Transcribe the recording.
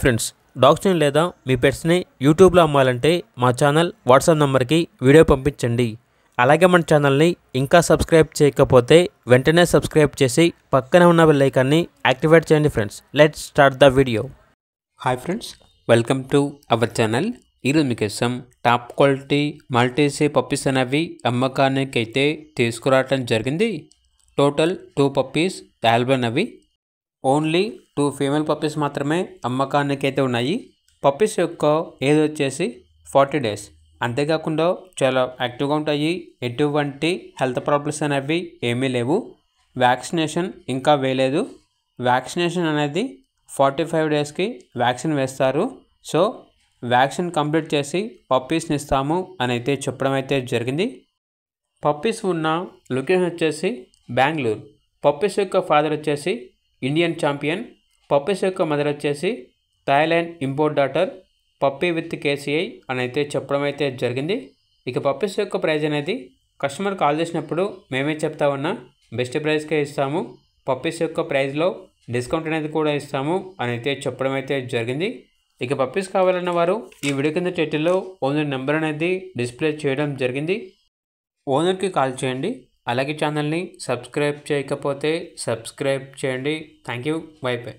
Friends, డాగ్స్ని లేదా మీ పెట్స్ని యూట్యూబ్లో అమ్మాలంటే మా ఛానల్ వాట్సాప్ నెంబర్కి వీడియో పంపించండి. అలాగే మన ఛానల్ని ఇంకా సబ్స్క్రైబ్ చేయకపోతే వెంటనే సబ్స్క్రైబ్ చేసి పక్కనే ఉన్న బెల్ ఐకాన్ని యాక్టివేట్ చేయండి. Friends, let's start the video. Hi friends, welcome to our channel. ఈరోజు మీకోసం టాప్ క్వాలిటీ మాల్టీసీ పప్పీస్ అనేవి అమ్మకానికి అయితే తీసుకురావటం జరిగింది. టోటల్ 2 పప్పీస్ అవైలబుల్ అనేవి. ఓన్లీ 2 ఫీమేల్ పప్పీస్ మాత్రమే అమ్మకానికి అయితే ఉన్నాయి. పప్పీస్ యొక్క ఏజ్ వచ్చేసి 40 డేస్. అంతేకాకుండా చాలా యాక్టివ్గా ఉంటాయి. ఎటువంటి హెల్త్ ప్రాబ్లమ్స్ అనేవి ఏమీ లేవు. వ్యాక్సినేషన్ ఇంకా వేయలేదు. వ్యాక్సినేషన్ అనేది 45 డేస్కి వ్యాక్సిన్ వేస్తారు. సో వ్యాక్సిన్ కంప్లీట్ చేసి పప్పీస్ని ఇస్తాము అని అయితే చెప్పడం అయితే జరిగింది. పప్పీస్ ఉన్న లొకేషన్ వచ్చేసి బెంగళూరు. పప్పీస్ యొక్క ఫాదర్ వచ్చేసి ఇండియన్ ఛాంపియన్. పప్పీస్ యొక్క మదర్ వచ్చేసి Thailand import daughter. Puppy with KCI అని అయితే చెప్పడం అయితే జరిగింది. ఇక పప్పీస్ యొక్క ప్రైజ్ అనేది కస్టమర్ కాల్ చేసినప్పుడు మేమే చెప్తా ఉన్నా బెస్ట్ ప్రైస్కే ఇస్తాము. పప్పీస్ యొక్క ప్రైజ్లో డిస్కౌంట్ అనేది కూడా ఇస్తాము అని అయితే చెప్పడం అయితే జరిగింది. ఇక పప్పీస్ కావాలన్న వారు ఈ వీడియో కింద టైటిల్లో ఓనర్ నెంబర్ అనేది డిస్ప్లే చేయడం జరిగింది. ఓనర్కి కాల్ చేయండి. అలాగే ఛానల్ని సబ్స్క్రైబ్ చేయకపోతే సబ్స్క్రైబ్ చేయండి. Thank you. By by.